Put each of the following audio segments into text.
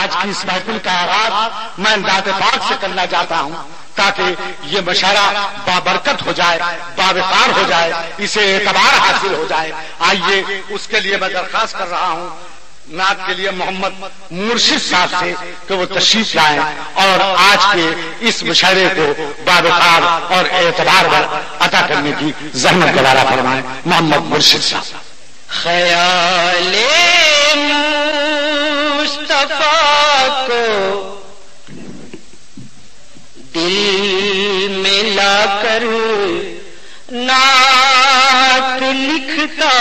آج کی اس محفل کا آغاز میں ذات پاک سے کرنا چاہتا ہوں تاکہ یہ مشاعرہ بابرکت ہو جائے، باوقار ہو جائے، اسے اعتبار حاصل ہو جائے۔ آئیے اس کے لیے میں درخواست کر رہا ہوں نعت کے لیے محمد مرشد صاحب سے کہ وہ تشریف لائیں اور آج کے اس مشاعرے کو باوقار اور اعتبار عطا کرنے کی زحمت گوارا فرمائیں۔ محمد مرشد صاحب۔ خیال مصطفیٰ کو دل میں لا کر نعت لکھتا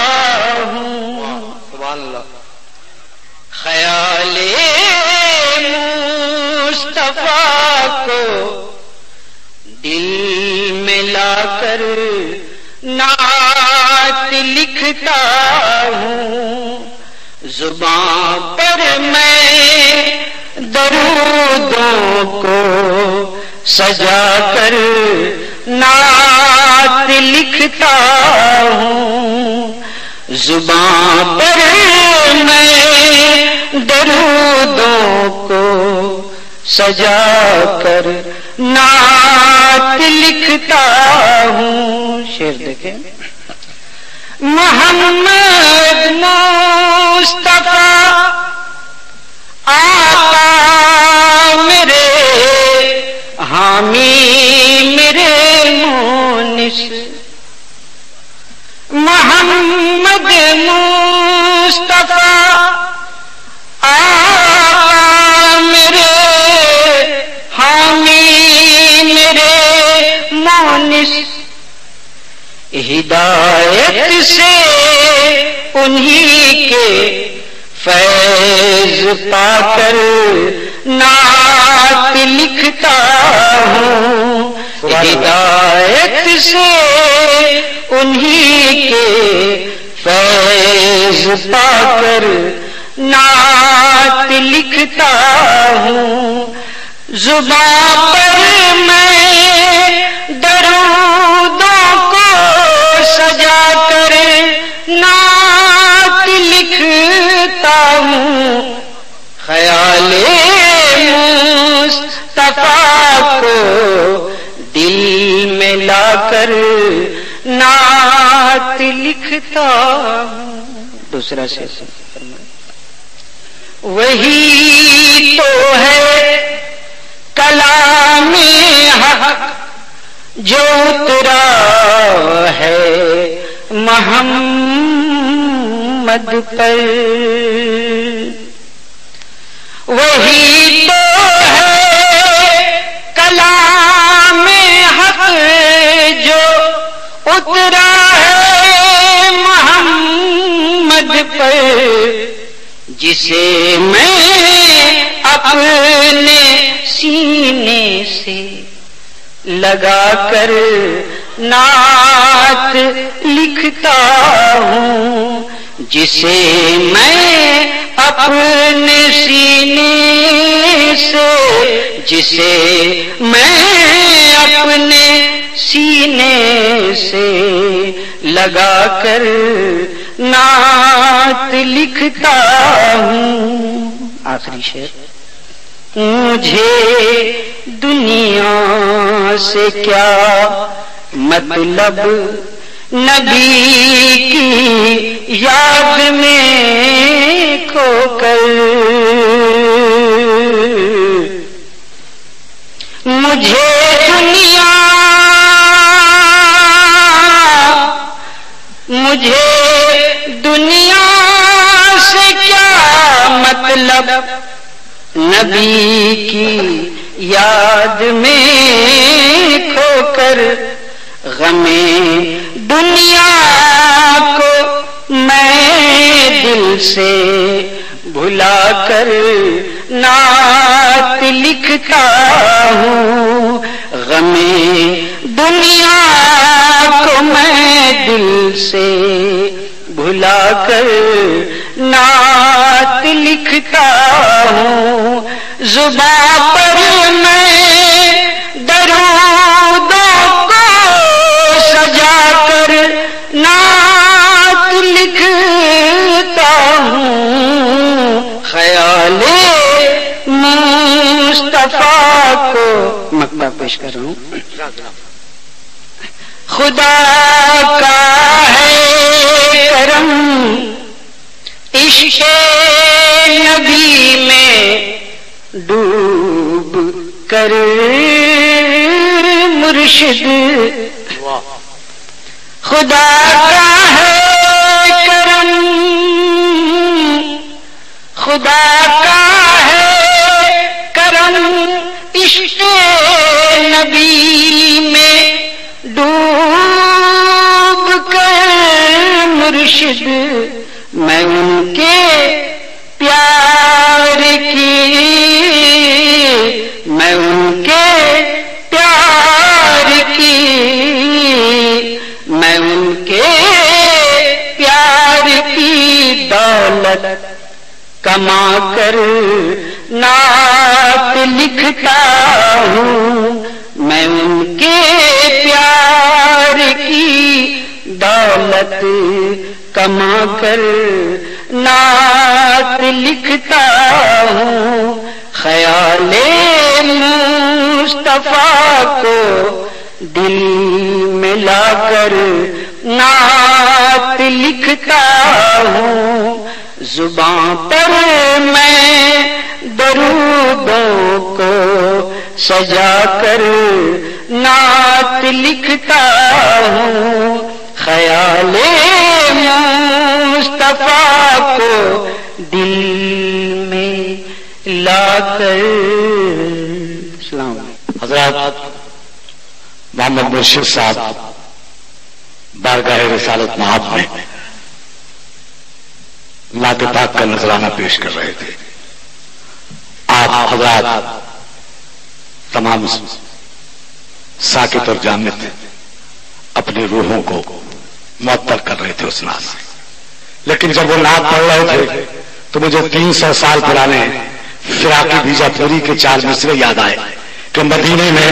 ہوں، سبحان اللہ۔ خیال مصطفیٰ کو دل میں لا کر نعت لکھتا ہوں، زبان پر میں درودوں کو سجا کر نعت لکھتا ہوں، زبان پر میں درودوں کو سجا کر نعت لکھتا ہوں۔ شعر دیکھیں۔ محمد مصطفیٰ آقا میرے حامی میرے مونس، محمد مصطفیٰ آقا میرے حامی میرے مونس، ہدایت سے انہی کے فیض پا کر نعت لکھتا ہوں، ہدایت سے انہی کے فیض پا کر نعت لکھتا ہوں، زبان پر میں درودوں کو سجا کر نعت لکھتا ہوں، خیال مصطفیٰ کو دل میں لا کر نعت لکھتا ہوں۔ دوسرا سے وہی تو ہے کلام حق جو اترا ہے محمد پر، وہی تو ہے کلام حق جو اترا ہے محمد پر، جسے میں اپنے سینے سے لگا کر نعت لکھتا ہوں، جسے میں اپنے سینے سے، جسے میں اپنے سینے سے لگا کر نعت لکھتا ہوں۔ آخری شعر۔ مجھے دنیا سے کیا مطلب نبی کی یاد میں کھو کر، مجھے دنیا سے کیا مطلب نبی کی یاد میں کھو کر، غم دنیا کو میں دل سے بھلا کر نعت لکھتا ہوں، غم دنیا کو میں دل سے بھلا کر نعت لکھتا ہوں، زبان پر میں درودوں کو سجا کر نعت لکھتا ہوں، خیال مصطفیٰ کو مقطع پیش کر رہا ہوں. خدا کا ہے کرم عشق نبی میں ڈوب کر مرشد. خدا کا ہے کرم خدا کا ہے کرم عشق نبی میں ڈوب کر مرشد. میں ان کے پیار کی میں ان کے پیار کی میں ان کے پیار کی دولت کما کر نعت لکھتا ہوں. میں ان کے پیار کی دولت کما کر نعت لکھتا ہوں. خیال مصطفیٰ کو دل میں لا کر نعت لکھتا ہوں. زباں پر میں درودوں کو سجا کر نعت لکھتا ہوں. خیال مصطفیٰ کو دل میں لا کر. السلام علیکم. حضرات محمد مرشد صاحب بارگاہ رسالت مآب میں نعت پاک کا نذرانہ پیش کر رہے تھے. آپ حضرات تمام ساکت اور جامد اپنی روحوں کو معطل کر رہے تھے اس نعت سے. لیکن جب وہ نعت پڑھ رہے تھے تو مجھے 300 سال پرانے فراقی بیجا پوری کے 4 مصرے یاد آئے کہ مدینے میں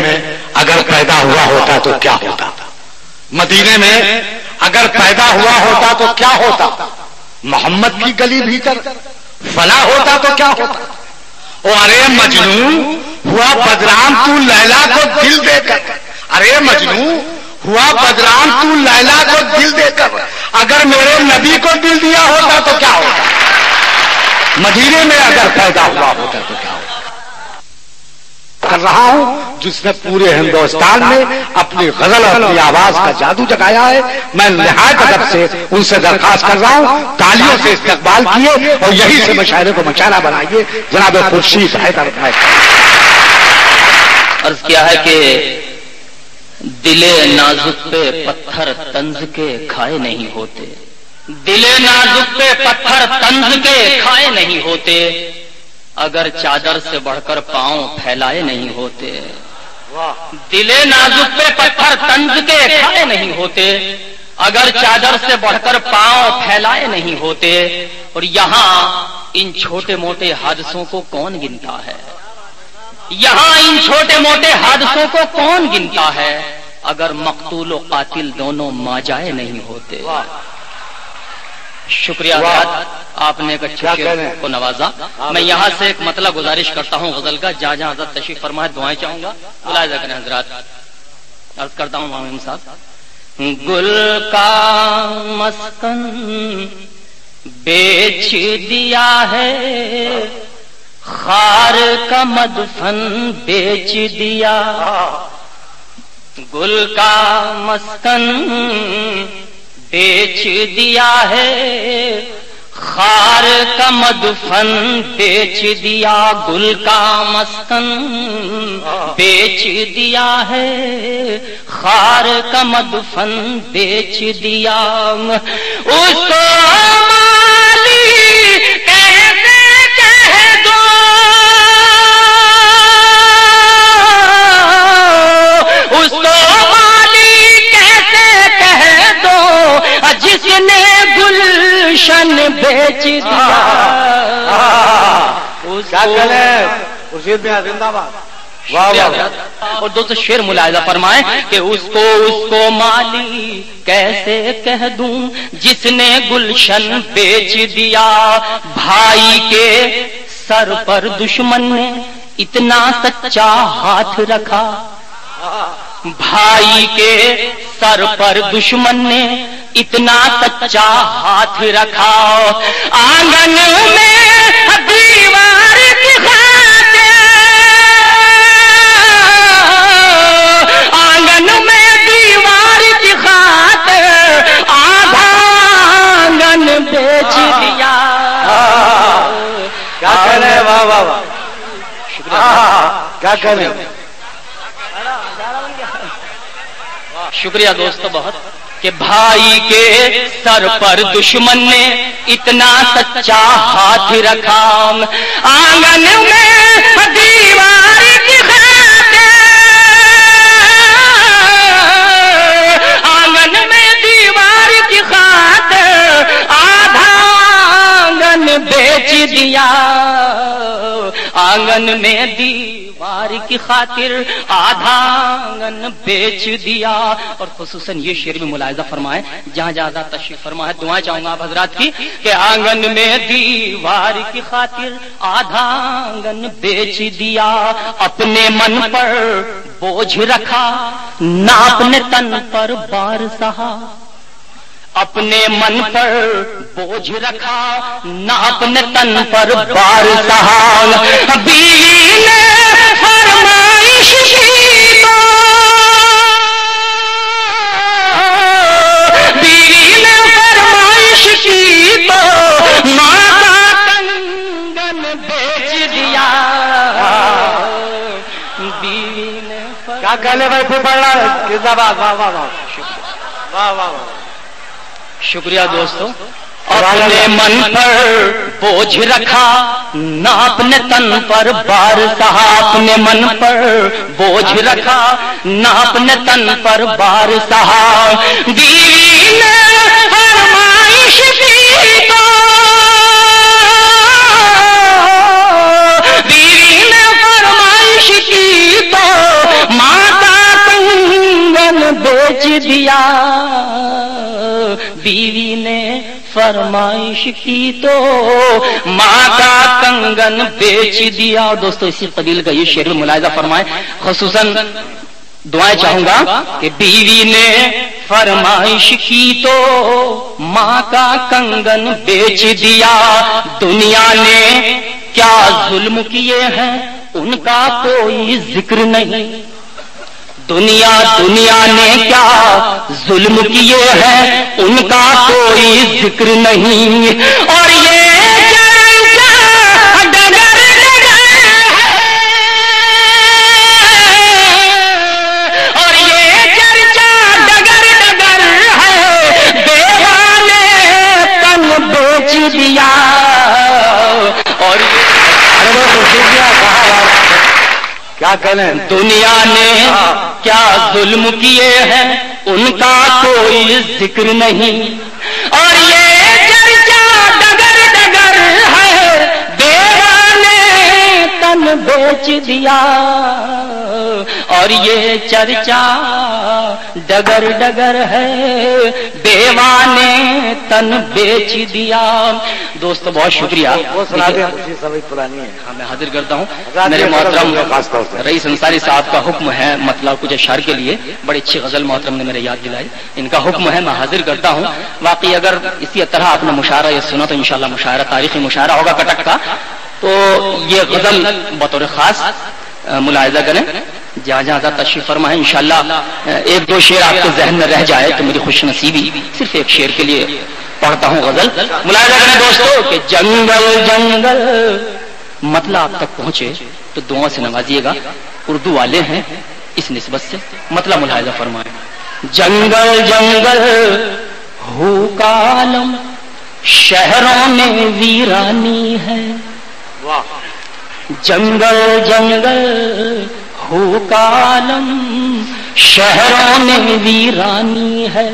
اگر پیدا ہوا ہوتا تو کیا ہوتا. مدینے میں اگر پیدا ہوا ہوتا تو کیا ہوتا. محمد کی گلی بھیتر فلاح ہوتا تو کیا ہوتا. ارے مجنوں ہوا بدرام تو لیلا کو دل دے کر. ارے مجنوں ہوا بدرام تو لیلا کو دل دے کر. اگر میرے نبی کو دل دیا ہوتا تو کیا ہوتا. مدینے میں اگر پیدا ہوا ہوتا تو کیا ہوتا. کر رہا ہوں جس نے پورے ہندوستان میں اپنی غزل اور اپنی آواز کا جادو جگایا ہے. میں نہایت ادب سے ان سے درخواست کر رہا ہوں تالیوں سے استقبال کیے اور یہی سے مشاعرے کو مشاعرہ بنائیے. جناب خورشید حیدر عرض کیا ہے کہ دل نازک پہ پتھر طنز کے کھائے نہیں ہوتے. دل نازک پہ پتھر طنز کے کھائے نہیں ہوتے. اگر چادر سے بڑھ کر پاؤں پھیلائے نہیں ہوتے. دل نازک پہ پتھر طنز کے کھائے نہیں ہوتے. اگر چادر سے بڑھ کر پاؤں پھیلائے نہیں ہوتے. اور یہاں ان چھوٹے موٹے حادثوں کو کون گنتا ہے. یہاں ان چھوٹے موٹے حادثوں کو کون گنتا ہے. اگر مقتول و قاتل دونوں ماجائے نہیں ہوتے. شکریہ آپ نے ایک اچھے شعر کو نوازا. میں یہاں سے ایک مطلب گزارش کرتا ہوں غزل کا. جہاں جہاں حضرت تشریف فرمائے دعائیں چاہوں گا. ملاحظہ کریں حضرات. عرض کرتا ہوں امام صاحب. گل کا مسکن بیچ دیا ہے, خار کا مدفن بیچ دیا. گل کا مسکن بیچ دیا ہے, خار کا مدفن بیچ دیا. گل کا مسکن بیچ دیا ہے, خار کا مدفن بیچ دیا. اس کو مالی کیسے کہہ دو, اس کو مالی کیسے کہہ دو جس نے گلشن بیچ دیا. اور دوستو شعر ملاحظہ فرمائیں کہ اس کو مالی کیسے کہہ دوں جس نے گلشن بیچ دیا. بھائی کے سر پر دشمن نے اتنا سچا ہاتھ رکھا، بھائی کے سر پر دشمن نے اتنا سچا ہاتھ رکھا، آنگن میں دیوار کی خاطر، آنگن میں دیوار کی خاطر آدھا آنگن بیچ دیا۔ کیا کہنے؟ واہ واہ واہ، کیا کہنے؟ شکریہ دوستو بہت، کہ بھائی کے سر پر دشمن نے اتنا سچا ہاتھ رکھا، آنگن میں دیوار کی خاطر، آنگن میں دیوار کی خاطر آدھا آنگن بیچ دیا، آنگن میں دیوار کی خاطر آدھا آنگن بیچ دیا۔ اور خصوصاً یہ شعر بھی ملاحظہ فرمائیں، جہاں جہاں تشریف فرما ہے، دعائیں چاہوں گا آپ حضرات کی، کہ آنگن میں دیوار کی خاطر آدھا آنگن بیچ دیا، اپنے من پر بوجھ رکھا نہ اپنے تن پر بار سہا، اپنے من پر بوجھ رکھا نہ اپنے تن پر بار سہا، بیوی نے فرمائش کی تو، بیوی نے فرمائش کی تو ماں کا کنگن بیچ دیا، بیوی نے کیا کہنے بھائی؟ پھر پڑھنا کس واہ واہ واہ واہ واہ واہ۔ شکریہ دوستو، اپنے من پر بوجھ رکھا نہ اپنے تن پر بار سہا، اپنے من پر بوجھ رکھا نہ اپنے تن پر بار سہا، بیوی نے فرمائش کی تو، بیوی نے فرمائش کی تو ماں کا کنگن بیچ دیا، بیوی نے فرمائش کی تو ماں کا کنگن بیچ دیا۔ اور دوستو اسی قبیل کا یہ شعر ملاحظہ فرمائیں، خصوصاً دعائیں چاہوں گا کہ بیوی نے فرمائش کی تو ماں کا کنگن بیچ دیا، دنیا نے کیا ظلم کیے ہیں ان کا کوئی ذکر نہیں، دنیا نے کیا ظلم کیے ہیں ان کا کوئی ذکر نہیں، اور یہ ڈگر ہے، اور یہ چرچا ڈگر ہے، بیوہ نے تن بیچ دیا، اور کیا کہنے؟ دنیا نے کیا ظلم کیے ہیں ان کا کوئی ذکر نہیں، اور یہ چرچا ڈگر ہے، بیوہ نے تن بیچ دیا، اور یہ چرچا ڈگر ہے، بیوہ نے تن بیچ دیا۔ دوستو بہت شکریہ، وہ سنا دیں، سبھی پرانی ہے۔ ہاں میں حاضر کرتا ہوں میرے محترم رئیس انصاری صاحب کا حکم ہے، مطلب کچھ اشعار کے لیے بڑی اچھی غزل محترم نے میرے یاد دلائی، ان کا حکم ہے، میں حاضر کرتا ہوں۔ واقعی اگر اسی طرح آپ نے مشاعرہ یہ سنا تو انشاءاللہ مشاعرہ تاریخی مشاعرہ ہوگا کٹک کا، تو یہ غزل بطور خاص ملاحظہ کریں، جہاں جہاں تشریف فرما ہے، انشاءاللہ ایک دو شعر آپ کے ذہن میں رہ جائے تو میری خوش نصیبی، صرف ایک شعر کے لیے پڑھتا ہوں غزل، ملاحظہ کریں دوستو کہ جنگل مطلب آپ تک پہنچے تو دعا سے نوازیے گا، اردو والے ہیں اس نسبت سے مطلب ملاحظہ فرمائیں، جنگل ہو کا عالم شہروں میں ویرانی ہے، جنگل ہو کا عالم شہروں میں ویرانی ہے،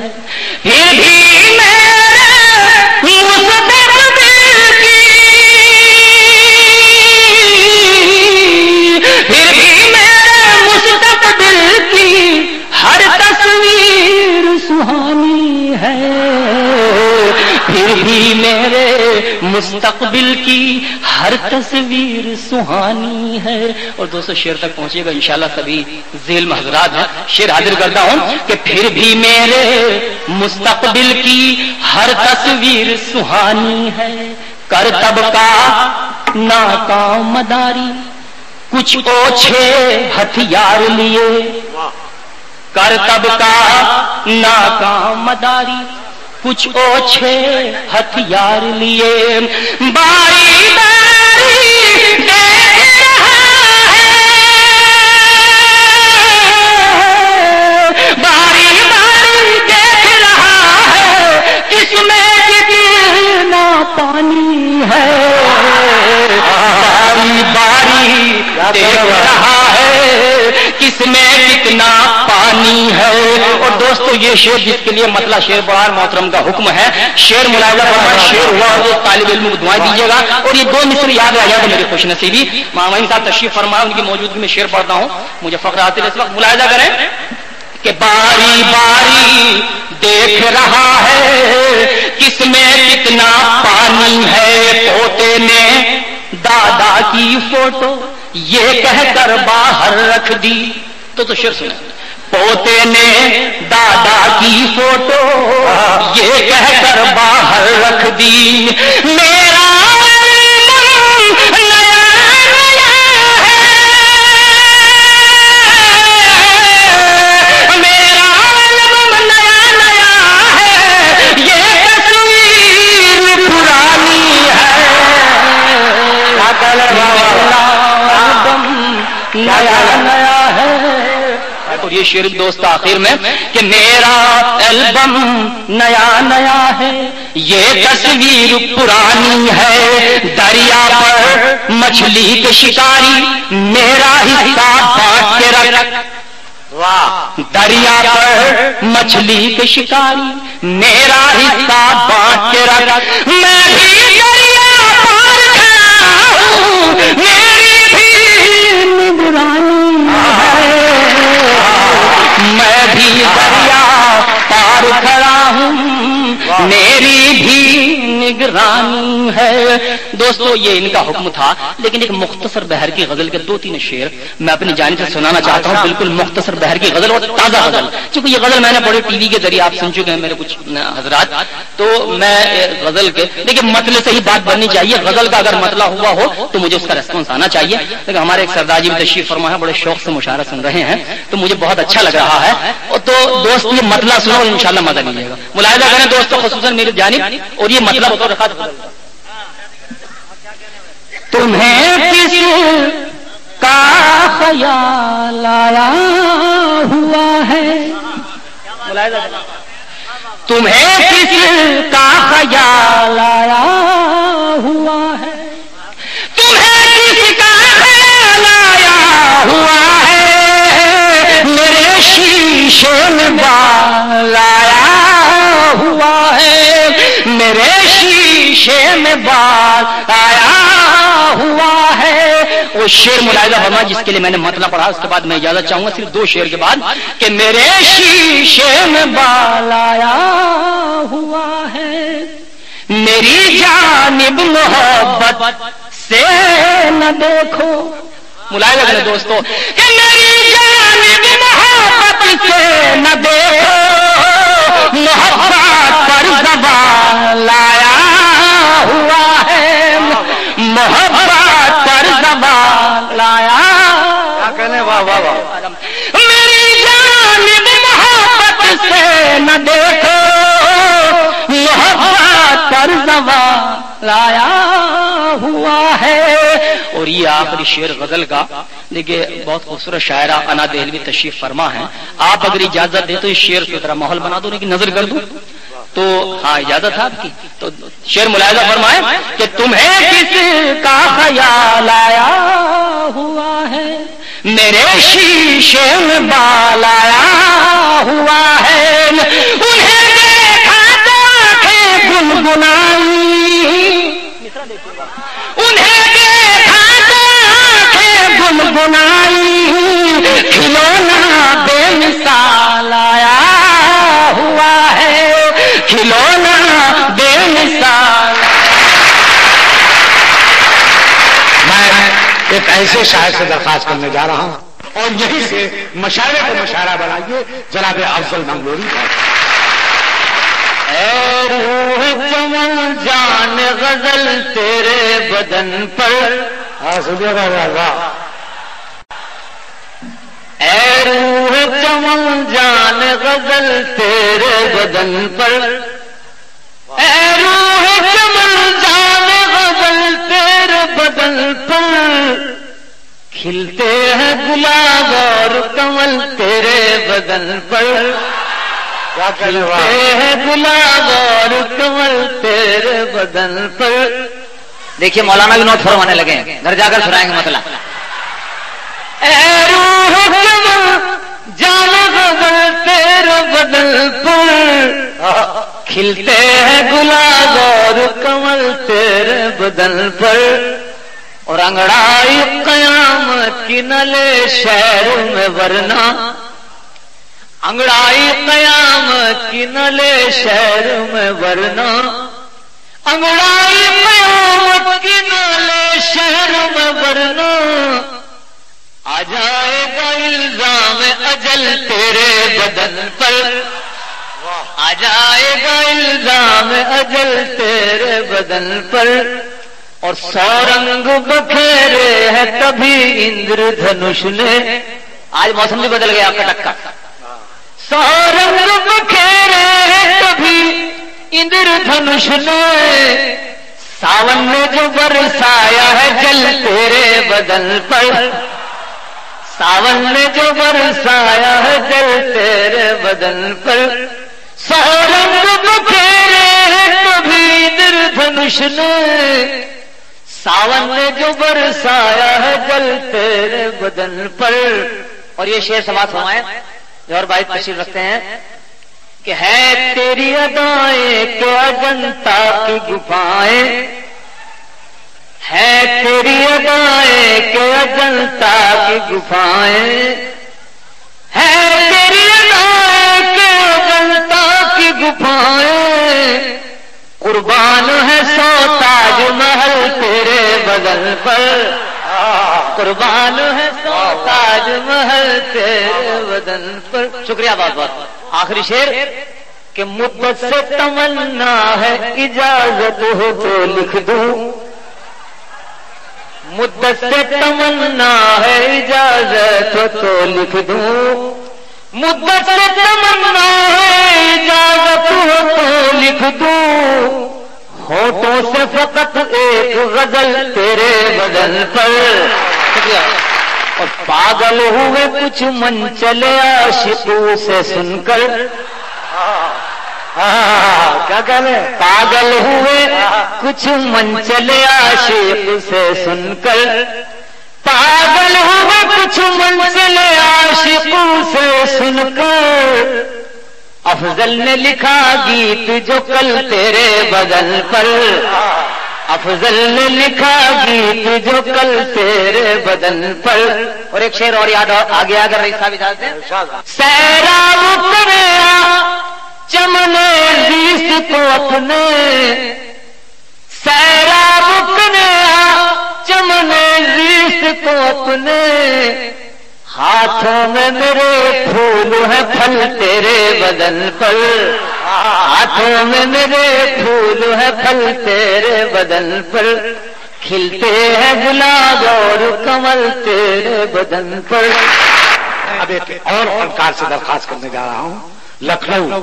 پھر بھی میرے مستقبل کی ہر تصویر سہانی ہے، پھر بھی میرے مستقبل کی ہر تصویر سہانی ہے. اور دوستو شعر تک پہنچے گا انشاءاللہ. سبھی ذیل محضرات ہیں, شعر حاضر کرتا ہوں کہ پھر بھی میرے مستقبل کی ہر تصویر سہانی ہے. کرتب کا ناکام مداری کچھ اوچھے ہتھیار لیے. کرتب کا ناکام مداری کچھ اوچھے ہتھیار لیے. باری باری دیکھ رہا ہے, باری باری دیکھ رہا ہے کس میں کتنا پانی ہے. باری باری دیکھ رہا ہے کس میں کتنا پانی ہے. اور دوستو یہ شعر جس کے لیے مطلع شعر بہار محترم کا حکم ہے, شعر ملاحظہ فرمائیں, شعر ہوا اور وہ طالب علم کو دعائیں دیجیے گا. اور یہ دو مصر یاد رہ جائے گا میری خوش نصیبی. مامین صاحب تشریف فرمائیں, ان کی موجودگی میں شعر پڑھتا ہوں, مجھے فخر حاصل ہے اس وقت. ملاحظہ کریں کہ باری باری دیکھ رہا ہے کس میں کتنا پانی ہے. پوتے نے دادا کی فوٹو یہ کہہ کر باہر رکھ دی. تو شعر سنیں. پوتے نے دادا کی فوٹو یہ کہہ کر باہر رکھ دی. میرا نیا ہے. اور یہ شعر دوست آخر میں کہ میرا البم نیا نیا ہے, یہ تصویر پرانی ہے. دریا پر مچھلی کے شکاری میرا حصہ بانٹ کے رکھ. دریا پر مچھلی کے شکاری میرا حصہ بانٹ کے رکھ. میں بھی دریا پار کھڑا ہوں, میری بھی نگرانی ہے. میں بھی دریا پار کھڑا ہوں, میری بھی نگرانی ہے. دوستو یہ ان کا حکم تھا, لیکن ایک مختصر بہر کی غزل کے 2-3 شعر میں اپنی جانب سے سنانا چاہتا ہوں. بالکل مختصر بہر کی غزل اور تازہ غزل, کیونکہ یہ غزل میں نے بڑے ٹی وی کے ذریعے آپ سن چکے ہیں میرے کچھ حضرات. تو میں غزل کے لیکن مطلع سے ہی بات بننی چاہیے. غزل کا اگر مطلع ہوا ہو تو مجھے اس کا ریسپانس آنا چاہیے. لیکن ہمارے ایک سردار جی تشریف فرما ہے, بڑے شوق سے مشاعرہ سن رہے ہیں, تو مجھے بہت اچھا لگ رہا ہے. تو دوست یہ مطلع سنو اور انشاءاللہ مزہ لیجیے گا. ملاحظہ کریں دوستوں خصوصاً میری جانب, اور یہ مطلب بطور خاص. تمہیں کس کا خیال آیا ہوا ہے, تمہیں کس کا خیال آیا ہوا ہے, تمہیں کس کا خیال آیا ہوا ہے, میرے شیشے میں بال آیا ہوا ہے, میرے شیشے میں بال آیا ہوا ہے. وہ شعر ملاحظہ فرما جس کے لیے میں نے مطلع پڑھا. اس کے بعد میں اجازت چاہوں گا صرف 2 شعر کے بعد کہ میرے شیشے میں بال آیا ہوا ہے, میری جانب محبت سے نہ دیکھو. ملاحظہ کریں دوستو کہ میری جانب محبت سے نہ دیکھو, محبت پر زبان آیا ہوا ہے, محبت پر زبان لایا. میری جانب محبت سے نہ دیکھو, محبت پر زبان لایا ہوا ہے. اور یہ آخری شعر غزل کا دیکھیے بہت خوبصورت شاعرہ انا دہلوی تشریف فرما ہے. آپ اگر اجازت دے تو اس شعر کی طرح ماحول بنا دو, لیکن نظر کر دوں تو ہاں اجازت ہے آپ کی. تو شعر ملاحظہ فرمائیں کہ تمہیں کس کا خیال آیا ہوا ہے, میرے شیشے میں بال آیا ہوا ہے, انہیں دیکھا تو آنکھیں گنگنائی, انہیں دیکھا تو آنکھیں گنگنائی, کھلونا بے مثال آیا ہوا ہے, کھلونا بے مثال. ایک ایسے شاعر سے درخواست کرنے جا رہا ہوں اور یہیں سے مشاعرے کو مشاعرہ بنائیے جناب افضل منگلوری کا۔ اے روح چمن جان غزل تیرے بدن پر، اے روح چمن جان غزل تیرے بدن پر، اے روح چمن جان غزل تیرے بدن پر، کھلتے ہیں گلاب اور کمل تیرے بدن پر، کھلتے ہیں گلاب اور کمل تیرے بدن پر۔ دیکھیے مولانا بھی نوٹ فرمانے لگے ہیں، گھر جا کر سنائیں گے مسئلہ۔ اے روح چمن جان غزل تیرے بدن پر، کھلتے ہیں گلاب اور کمل تیرے بدن پر، اور انگڑائی قیامت کی نلے شہر میں ورنہ، انگڑائی قیامت کی نلے شہر میں ورنہ، انگڑائی قیامت کی نلے شہر میں ورنہ، آ جائے گا الزام اجل تیرے بدن پر، آ جائے گا الزام اجل تیرے بدن پر، اور سو رنگ بکھیرے ہیں کبھی اندر دھنش نے، آج موسم بھی بدل گیا کٹک کا، سو رنگ بکھیرے ہیں کبھی اندر دھنش نے، ساون نے جو برسایا ہے جل تیرے بدن پر، ساون نے جو برسایا ہے جل تیرے بدن پر، سو رنگ بکھیرے ہیں کبھی اندر دھنش نے، ساون نے جو برسایا ہے جل تیرے بدن پر۔ اور یہ شعر سماعت فرمائیں اور بھائی تشریف رکھتے ہیں کہ ہے تیری ادائیں کہ اجنتا کی گفائیں، ہے تیری ادائیں کہ اجنتا کی گفائیں، ہے تیری ادائیں کہ اجنتا کی گفائیں، قربان ہے سو تاج محل تیرے بدن پر، قربان ہے سو تاج محل تیرے بدن پر۔ شکریہ بہت بہت۔ آخری شعر کہ مدت سے تمنا ہے اجازت ہو تو لکھ دوں، مدت سے تمنا ہے اجازت ہو تو لکھ دوں، مدت سے تمنا ہے اجازت ہو تو لکھ دوں، ہوٹوں سے فقط ایک غزل تیرے بدن پر۔ اور پاگل ہوئے کچھ من چلے عاشقوں سے سن کر، کیا کہنے، پاگل ہوئے کچھ من چلے عاشق سے سن کر، پاگل ہوئے کچھ من چلے عاشقوں سے سن کر، افضل نے لکھا گیت جو کل تیرے بدن پر، افضل نے لکھا گیت جو کل تیرے بدن پر۔ اور ایک شعر اور یاد آگے اگر رئیس صاحب اجازت دیں، سیراب کریا چمن عزیز کو اپنے، سیراب کریا چمن عزیز کو اپنے، ہاتھوں میں میرے پھول ہیں پھل تیرے بدن پر، ہاتھوں میں میرے پھول ہیں پھل تیرے بدن پر، کھلتے ہیں گلاب اور کمل تیرے بدن پر۔ اب ایک اور فنکار سے درخواست کرنے جا رہا ہوں، لکھنؤ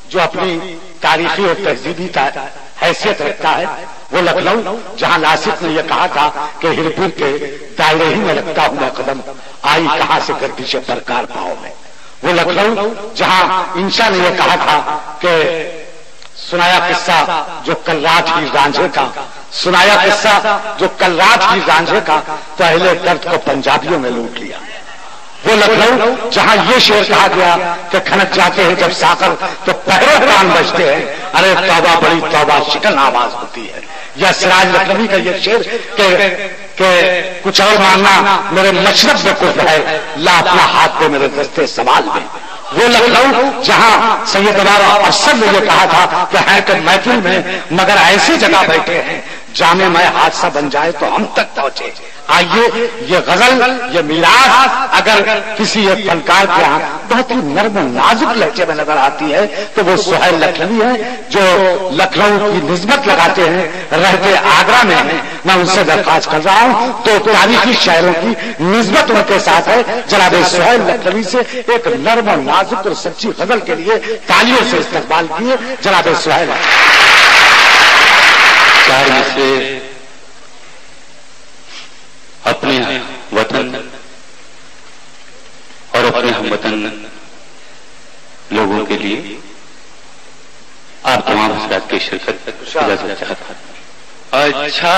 جو اپنی تاریخی اور تہذیبی حیثیت رکھتا ہے، وہ لکھنؤ جہاں ناسک نے یہ کہا تھا کہ ہرپور کے دائرے ہی میں رکھتا ہوں میں قدم، آئی کہاں سے گردش برکار پاؤ میں، وہ لکھنؤ جہاں انشا نے یہ کہا تھا کہ سنایا قصہ جو کل رات ہی رانجھے کا، سنایا قصہ جو کل رات ہی رانجھے کا، تو اہل درد کو پنجابیوں نے لوٹ لیا، وہ لکھنؤ جہاں یہ شعر کہا گیا کہ کھنک جاتے ہیں جب ساکر تو پہرے کان بجتے ہیں، ارے توبہ بڑی توبہ شکن آواز ہوتی ہے، یا سراج لکھنوی کا یہ شعر کہ کچھ اور ماننا میرے مشرب میں کفر ہے، لا اپنا ہاتھ دے میرے دستے سوال میں، وہ لکھنؤ جہاں سید ہمارا افسر نے یہ کہا تھا کہ ہے کہ محفل میں مگر ایسی جگہ بیٹھے ہیں جامع میں حادثہ بن جائے تو ہم تک پہنچے، آئیے یہ غزل، یہ میراث اگر کسی ایک فنکار کے یہاں بہت ہی نرم و نازک لہجے میں نظر آتی ہے تو وہ سہیل لکھنوی ہے جو لکھنؤ کی نسبت لگاتے ہیں، رہتے آگرہ میں ہیں۔ میں ان سے درخواست کر رہا ہوں تو تاریخی شاعروں کی نسبت ان کے ساتھ ہے، جناب سہیل لکھنوی سے ایک نرم و نازک اور سچی غزل کے لیے تالیوں سے استقبال کیے جناب سہیل۔ چار مصرے اپنے وطن اور اپنے ہم وطن لوگوں کے لیے آپ تمام حضرات کی شرکت اجازت چاہتا ہوں۔ اچھا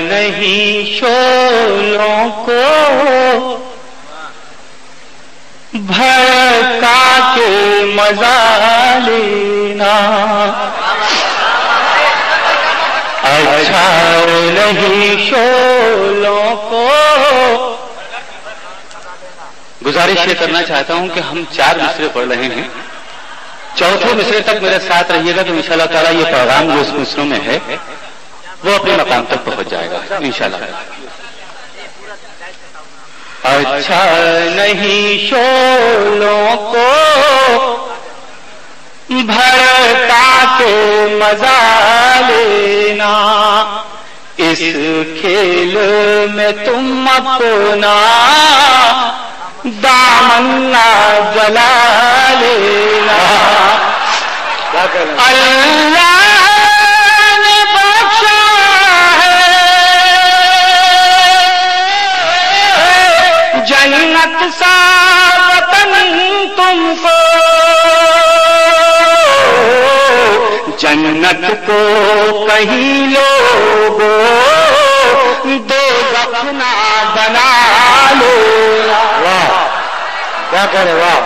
نہیں شعلوں کو بھڑکا کے مزہ لینا، اچھا نہیں شعلوں کو۔ گزارش یہ کرنا چاہتا ہوں کہ ہم 4 مصرے پڑھ رہے ہیں، چوتھے مصرے تک میرے ساتھ رہیے گا تو انشاءاللہ تعالیٰ یہ پیغام جو اس مصروں میں ہے وہ اپنے مقام تک پہنچ جائے گا انشاءاللہ۔ اچھا نہیں شعلوں کو بھڑکا کے مزہ لینا، اس کھیل میں تم اپنا دامن نہ جلا لینا۔ اللہ نے بخشا ہے جنت سا وطن تم کو، جنت کو کہیں لوگوں دوزخ نہ بنا لینا۔ واہ کیا کہہ رہے، واہ۔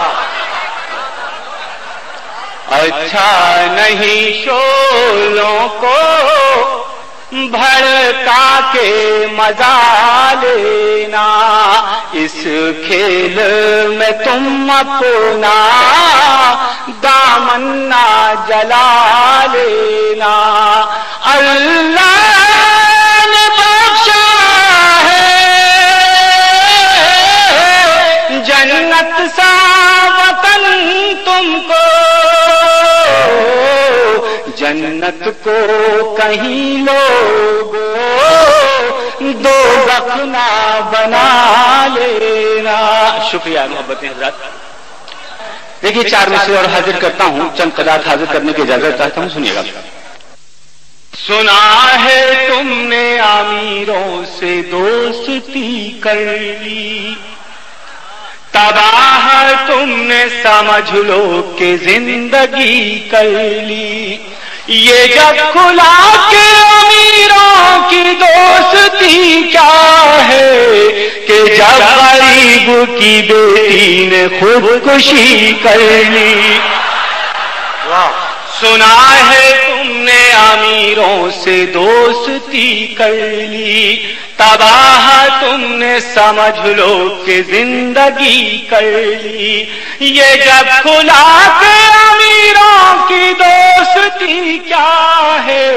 اچھا نہیں شعلوں کو بھڑکا کے مزہ لینا، اس کھیل میں تم اپنا دامن نہ جلا لینا۔ اللہ نے بخشا ہے جنت سا وطن تم کو، جنت کو کہیں لوگ دوزخ نہ بنا لینا۔ شکریہ محبت حضرات۔ دیکھیے 4 مصرے اور حاضر کرتا ہوں، چند قطعات حاضر کرنے کی اجازت چاہتا ہوں، سنیے گا۔ سنا ہے تم نے امیروں سے دوستی کر لی، تباہ تم نے سمجھ لو کہ زندگی کر لی۔ یہ جب کھلا کہ امیروں کی دوستی کیا ہے، کہ جب غریب کی بیٹی نے خودکشی کر لی۔ سنا ہے تم نے امیروں سے دوستی کر لی، تباہ تم نے سمجھ لو کہ زندگی کر لی۔ یہ جب کھلا کہ امیروں کی دوستی کیا ہے،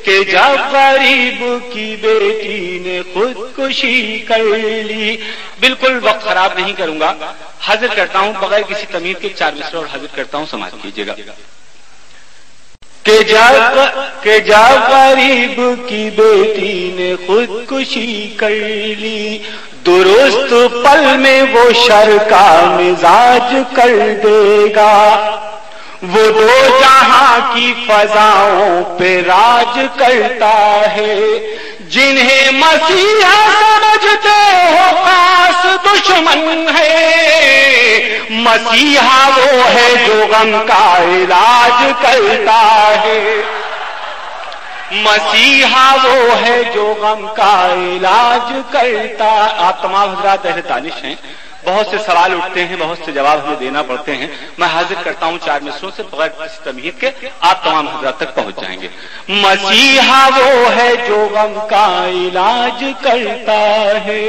کہ جب غریب کی بیٹی نے خودکشی کر لی۔ بالکل وقت خراب نہیں کروں گا، حاضر کرتا ہوں بغیر کسی تمیز کے 4 مصرے اور حاضر کرتا ہوں، سماعت کیجیے گا۔ کہ جب غریب کی بیٹی نے خودکشی کر لی، درست پل میں وہ شر کا مزاج کر دے گا۔ وہ 2 جہاں کی فضاؤں پہ راج کرتا ہے، جنہیں مسیحا سمجھتے ہو خاص دشمن ہے، مسیحا وہ ہے جو غم کا علاج کرتا ہے، مسیحا وہ ہے جو غم کا علاج کرتا۔ آپ تمام حضرات اہل دانش ہیں، بہت سے سوال اٹھتے ہیں، بہت سے جواب ہمیں دینا پڑتے ہیں، میں حاضر کرتا ہوں 4 مصروں سے بغیر کسی تمہید کے، آپ تمام حضرات تک پہنچ جائیں گے۔ مسیحا وہ ہے جو غم کا علاج کرتا ہے،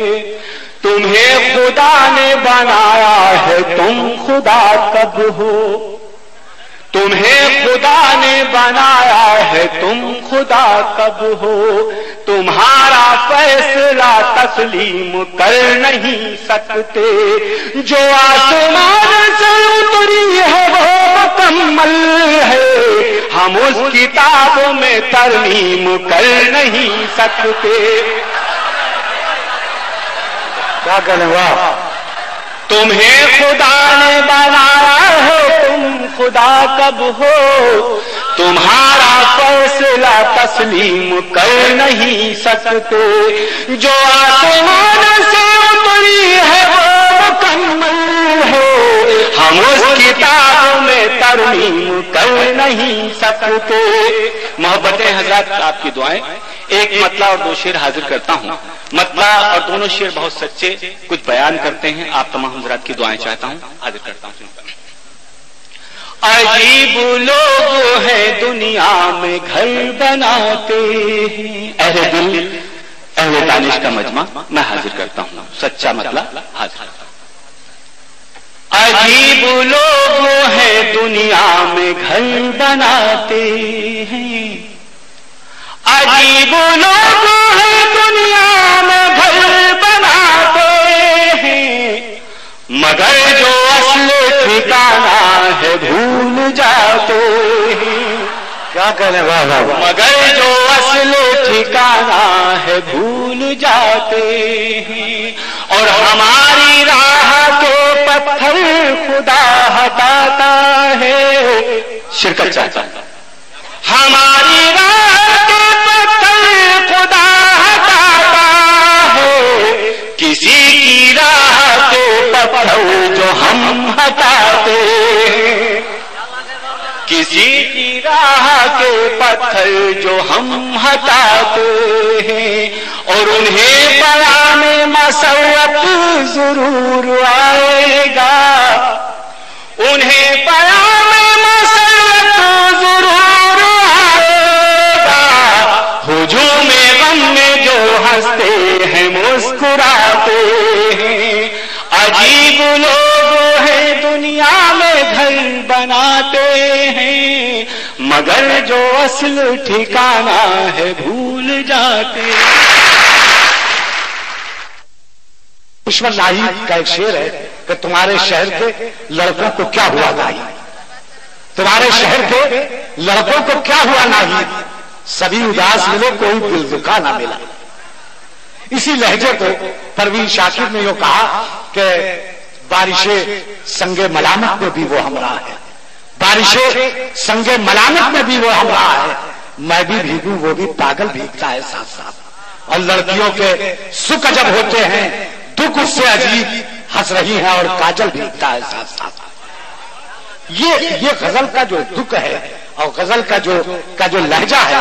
تمہیں خدا نے بنایا ہے تم خدا کب ہو، تمہیں خدا نے بنایا ہے تم خدا کب ہو، تمہارا فیصلہ تسلیم کر نہیں سکتے، جو آسمان سے اتری ہے وہ مکمل ہے، ہم اس کتاب میں ترمیم کر نہیں سکتے۔ کیا کہنے واہ، تمہیں خدا نے بنایا ہے تم خدا کب ہو، تمہارا فیصلہ تسلیم کر نہیں سکتے، جو آسمان سے اتری ہے وہ مکمل ہے، ہم اس کتاب میں ترمیم کر نہیں سکتے۔ محبتیں حضرات، آپ کی دعائیں، ایک مطلع اور دو شعر حاضر کرتا ہوں۔ مطلع اور دونوں شعر بہت سچے کچھ بیان کرتے ہیں، آپ تمام حضرات کی دعائیں چاہتا ہوں، حاضر کرتا ہوں۔ عجیب لوگ ہیں دنیا میں گھر بناتے ہیں، اہل دل اہل دانش کا مجمع میں حاضر کرتا ہوں، سچا مطلع حاضر کرتا ہوں۔ عجیب لوگ ہیں دنیا میں گھر بناتے ہیں، عجیب لوگ ہیں دنیا میں گھر بناتے ہیں، مگر جو اصل ٹھکانہ ہے بھول جاتے ہیں۔ کیا کہنے واہ واہ، مگر جو اصل ٹھکانہ ہے بھول جاتے ہیں، اور ہماری راہ کے پتھر خدا ہٹاتا ہے، شرکت چاہتا ہے، ہماری راہ کے پتھر خدا ہٹاتا ہے، کسی کی راہ کے پتھر جو ہم ہٹاتے ہیں، کسی کی راہ کے پتھر جو ہم ہٹاتے ہیں، اور انہیں پیام مسرت ضرور آئے گا، انہیں پیام مسرت ضرور آئے گا، ہجوم غم میں جو ہنستے ہیں مسکراتے ہیں، عجیب لوگ ہیں دنیا میں گھر بناتے ہیں، مگر جو اصل ٹھکانہ ہے بھول جاتے ہیں۔ دشمن ناہید کا ایک شعر ہے کہ تمہارے شہر کے لڑکوں کو کیا ہوا ناہید، تمہارے شہر کے لڑکوں کو کیا ہوا ناہید، سبھی اداس ملے کوئی دل دکھا نہ ملا۔ اسی لہجے کو پروین شاکر نے یہ کہا کہ بارشیں سنگ ملامت میں بھی وہ ہمراہ ہے، بارشیں سنگ ملامت میں بھی وہ ہمراہ ہے، میں بھی بھیگوں وہ بھی پاگل بھیگتا ہے ساتھ ساتھ، اور لڑکیوں کے سکھ جب ہوتے ہیں دکھ اس سے عجیب ہنس رہی ہیں اور کاجل بھیگتا ہے ساتھ ساتھ۔ یہ غزل کا جو دکھ ہے اور غزل کا جو لہجہ ہے،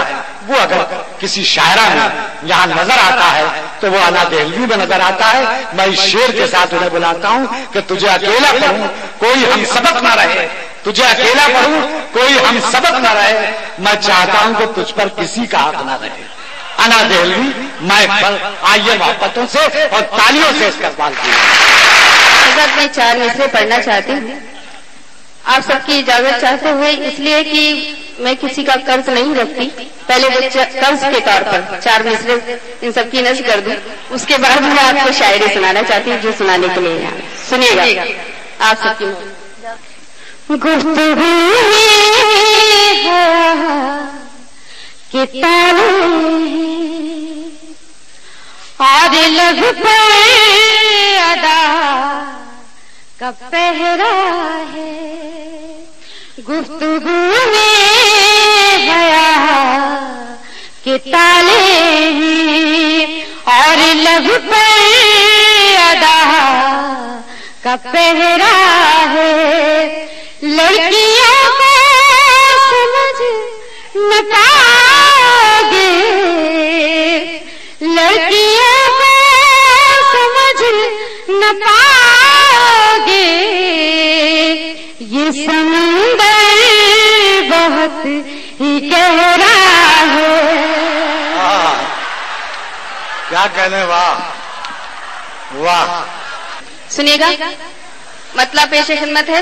وہ اگر کسی شاعرہ میں یہاں نظر آتا ہے تو وہ انا دہلوی میں نظر آتا ہے۔ میں اس شعر کے ساتھ انہیں بلاتا ہوں کہ تجھے اکیلا پڑھوں کوئی ہم سبق نہ رہے، تجھے اکیلا پڑھوں کوئی ہم سبق نہ رہے، میں چاہتا ہوں کہ تجھ پر کسی کا حق نہ رہے۔ انا دہلوی مائک پر آئیے محبتوں سے اور تالیوں سے استقبال کیجیے۔ حضرت میں 4 مصرے پڑھنا چاہتی ہوں، آپ سب کی اجازت چاہتے ہوئے، اس لیے کہ میں کسی کا قرض نہیں رکھتی، پہلے وہ قرض کے طور پر 4 مصرے ان سب کی نظر کر دوں، اس کے بعد میں آپ کو شاعری سنانا چاہتی ہوں جو سنانے کے لیے سنیے گا آپ سب کی۔ گفتگو اور لب پہ ادا کا پہرا ہے، گفتگو میں حیا کے تالے ہیں، اور لب پہ ادا کا پہرا ہے، لڑکیوں کو سمجھ نہ پاؤگے، لڑکیوں کو سمجھ نہ پاؤگے، یہ سمندر بہت ہی گہرا ہے۔ کیا کہنے، واہ واہ۔ سنیے گا، مطلب پیش خدمت ہے،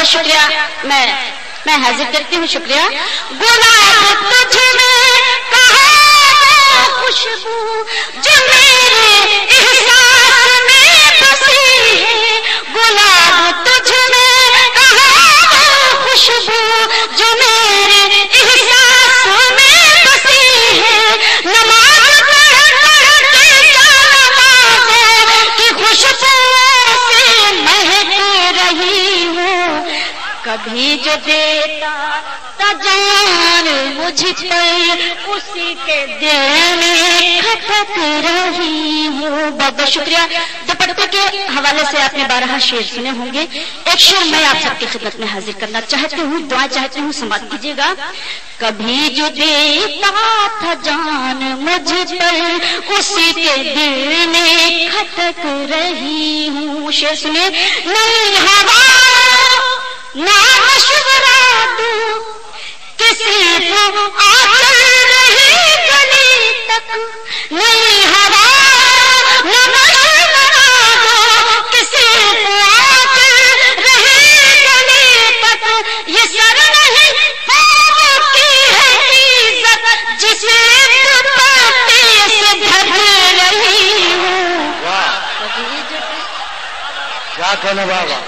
بہت شکریہ. میں حاضر کرتی ہوں. شکریہ. گلاب تجھ میں کہاں خوشبو جو میرے احساس میں بسی ہے. گلاب تجھ میں کہاں خوشبو جو میرے احساس میں بسی ہے. نماز پڑھ کر کے نمازوں کی خوشبو سے مہک رہی ہوں. کبھی جو دیتا تا جان مجھ پر اسی کے دل میں کھٹک رہی ہوں. بہت بہت شکریہ. دوپٹے کے حوالے سے آپ نے 12 شعر سنے ہوں گے. ایک شعر میں آپ سب کی خدمت میں حاضر کرنا چاہتی ہوں. دعا چاہتی ہوں, سماعت کیجیے گا. کبھی جو دیتا تھا جان مجھ پر اسی کے دل میں کھٹک رہی ہوں. شعر سنے. نئی ہوا نہ مشورہ دوں کسی کو آچل رہی گلی تک. نئی ہوا نہ مشورہ دوں کسی کو آچل رہی گلی تک. یہ سر نہیں خواب کی ہے عزت جسے دوپٹے سے ڈھک رہی ہوں. کیا کہنا بابا.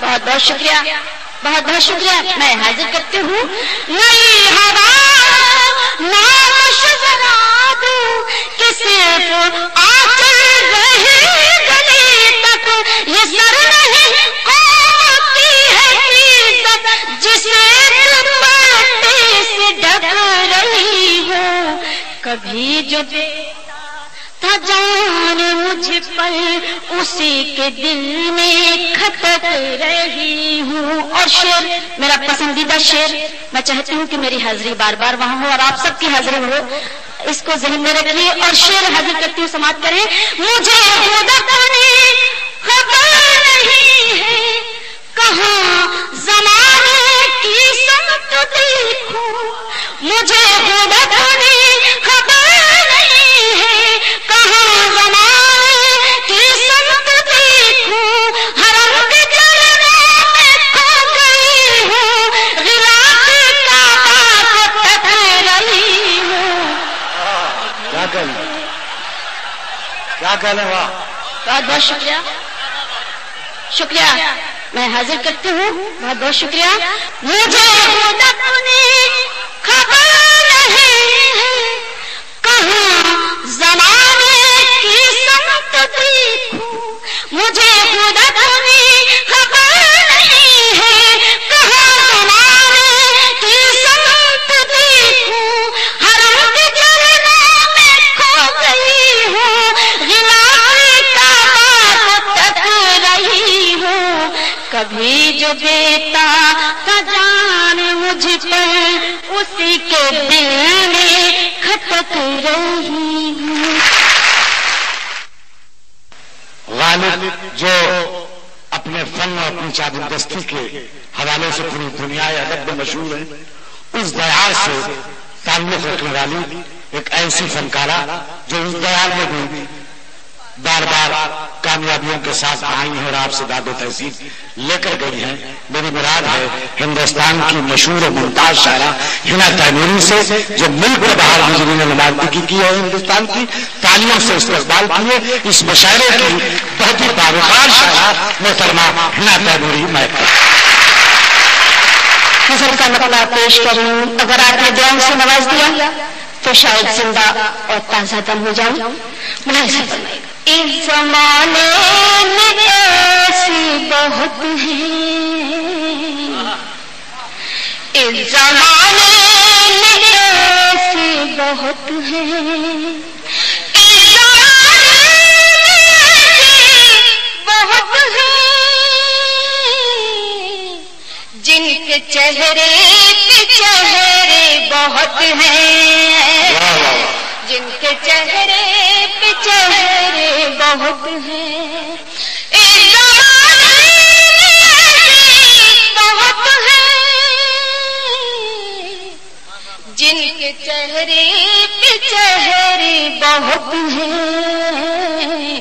بہت بہت شکریہ. بہت بہت شکریہ. میں حاضر کرتی ہوں. نئی ہوا نہ مشورہ دوں کسی کو آچل رہی گلی تک. یہ سر نہیں قوم کی ہے عزت جسے دوپٹے سے ڈھک رہی ہوں. کبھی جو تھا جان مجھ پر اسی کے دل میں کھٹک رہی ہوں. اور شعر میرا پسندیدہ شعر, میں چاہتی ہوں کہ میری حاضری بار بار وہاں ہو اور آپ سب کی حاضری ہو, اس کو ذہن میں رکھیے. اور شعر حاضر کرتی ہوں, سماعت کریں. مجھے خود اپنی خبر نہیں ہے کہاں زمانے کی سمت دیکھوں. مجھے خود اپنی خبر نہیں ہے کہاں زمانے کی سمت دیکھوں. حرم کے جلووں میں کھو گئی ہوں. غلاف کعبہ کو تک رہی ہوں. کیا کہنا بابا. بہت بہت شکریہ. شکریہ. میں حاضر کرتی ہوں. بہت بہت شکریہ. مجھے خود اپنی خبر نہیں ہے کہاں زمانے کی سمت دیکھوں. مجھے خود اپنی خبر نہیں ہے کہاں زمانے کی سمت دیکھوں. حرم کے جلووں میں کھو گئی ہوں. غلاف کعبہ کو تک رہی ہوں. کبھی جو دیتا تھا جان مجھ پر اسی کے دل میں کھٹک رہی ہوں. غالب جو اپنے فن اور اپنی چابندستی کے حوالے سے پوری دنیا ادب میں مشہور ہے, اس دیار سے تعلق رکھنے والی ایک ایسی فنکارہ جو اس دیار میں بھی بار بار کامیابیوں کے ساتھ آئی ہیں اور آپ سے داد و تحصیل لے کر گئی ہیں. میری مراد ہے ہندوستان کی مشہور و ممتاز شاعرہ ہنا تیموری سے, جو ملک میں باہر حضور نے نمائندگی کی ہے ہندوستان کی. تالیوں سے استقبال کیے اس مشاعرے کی بہت ہی باوقار شاعرہ محترمہ ہنا تیموری. میں حسن کا نقلہ پیش کروں. اگر آپ نے دعاؤں سے نواز دیا تو شاید زندہ اور تازہ دم ہو جاؤں. ملاحظہ فرمائیے. اس زمانے میں ایسی بہت ہیں, اس زمانے میں ایسی بہت ہیں, اس زمانے میں بہت ہیں جن کے چہرے پہ چہرے بہت ہیں, جن کے چہرے پہ چہرے بہت ہیں. اس زمانے میں بہت ہیں جن کے چہرے پہ چہرے بہت ہیں.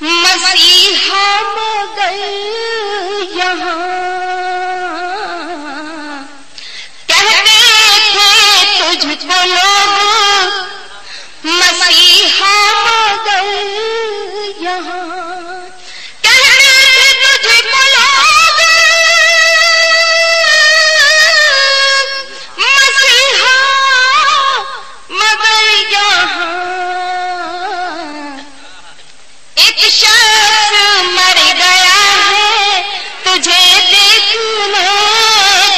مسیحا مگر یہاں کہتے تھے تجھ کو لوگ مسیحا مگر یہاں کہتے تھے تجھ کو لوگ مسیحا مگر یہاں ایک شخص مر گیا ہے تجھے دیکھنے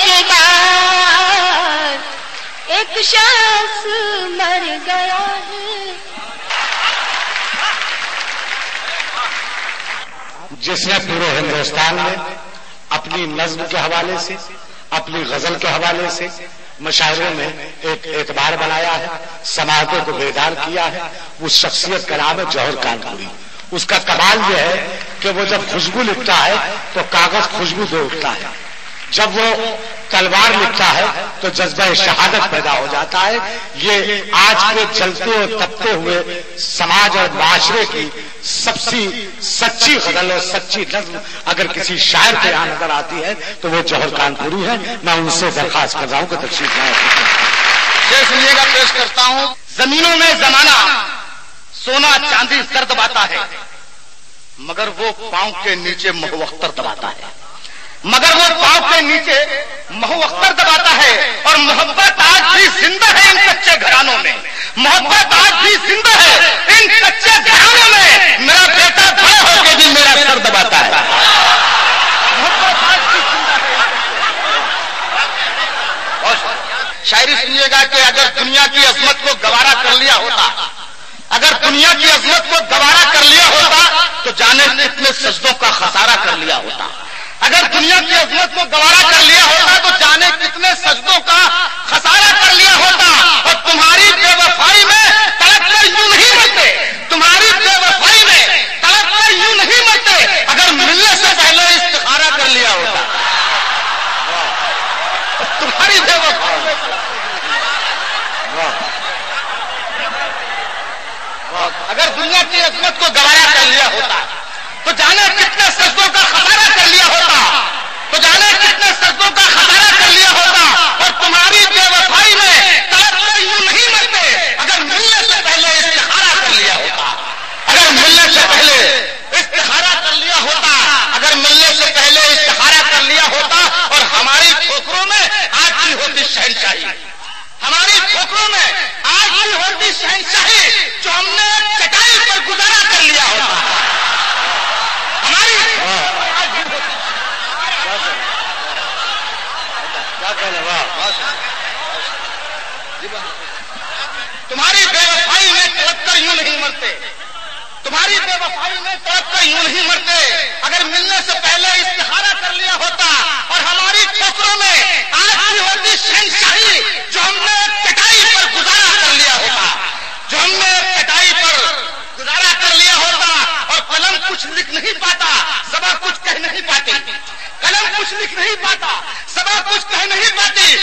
کے بعد ایک شخص مر گیا ہے. جس نے پورے ہندوستان میں اپنی نظم کے حوالے سے اپنی غزل کے حوالے سے مشاعروں میں ایک اعتبار بنایا ہے، سماعتوں کو بیدار کیا ہے، اس شخصیت کا نام ہے جوہر کانپوری. اس کا کمال یہ ہے کہ وہ جب خوشبو لکھتا ہے تو کاغذ خوشبو دے اٹھتا ہے، جب وہ تلوار لکھتا ہے تو جذبہ شہادت پیدا ہو جاتا ہے. یہ آج کے چلتے اور تپتے ہوئے سماج اور معاشرے کی سب سے سچی غزل اور سچی نظم اگر کسی شاعر کے یہاں نظر آتی ہے تو وہ جوہر کانپوری ہے. میں ان سے درخواست کر رہا ہوں کہ تشریف لائیں. یہ سنیے گا، پیش کرتا ہوں. زمینوں میں زمانہ سونا چاندی زر دباتا ہے مگر وہ پاؤں کے نیچے مہو اختر دباتا ہے، مگر وہ پاؤں کے نیچے مہو اختر دباتا ہے. اور محبت آج بھی زندہ ہے ان کچے گھرانوں میں، محبت آج بھی زندہ ہے ان کچے گھرانوں میں. میرا بیٹا بڑا ہو کے بھی میرا سر دباتا ہے. محبت آج بھی زندہ ہے. شاعری سنیے گا کہ اگر دنیا کی عظمت کو گوارا کر لیا ہوتا، اگر دنیا کی عظمت کو گوارا کر لیا ہوتا تو جانے کتنے سجدوں کا خسارہ کر لیا ہوتا. اگر دنیا کی عظمت کو گوارا کر لیا ہوتا تو جانے کتنے سجدوں کا خسارہ کر لیا ہوتا. اور تمہاری بے وفائی میں تڑپ کر یوں نہیں مرتے، تمہاری بے وفائی میں تڑپ کر یوں نہیں مرتے اگر ملنے سے پہلے استخارہ کر لیا ہوتا. تمہاری بے وفائی میں اگر دنیا کی عظمت کو گوارا کر لیا ہوتا تو جانے کتنے سجدوں کا خسارہ کر لیا ہوتا، تو جانے کتنے سجدوں کا خسارہ کر لیا ہوتا. اور تمہاری بے وفائی میں تڑپ کر یوں نہیں مرتے اگر ملنے سے پہلے استخارہ کر لیا ہوتا، اگر ملنے سے پہلے استخارہ کر لیا ہوتا، اگر ملنے سے پہلے استخارہ کر لیا ہوتا. اور ہماری ٹھوکروں میں آج بھی ہوتی شہنشاہی، ہماری ٹھوکروں میں آج بھی ہوتی شہنشاہی جو ہم نے چٹائی پر گزارا کر لیا ہوتا. ہماری تمہاری بے وفائی میں تڑپ کر یوں نہیں مرتے، تمہاری بے وفائی میں تڑپ کر یوں نہیں مرتے اگر ملنے سے پہلے استخارہ کر لیا ہوتا. اور ہماری ٹھوکروں میں آج بھی ہوتی شہنشاہی جو ہم نے چٹائی پر گزارا کر لیا ہوتا، جو ہم نے چٹائی پر گزارا کر لیا ہوتا. اور قلم کچھ لکھ نہیں پاتا، زبان کچھ کہہ نہیں پاتی، قلم کچھ لکھ نہیں پاتا، زبان کچھ کہہ نہیں پاتی.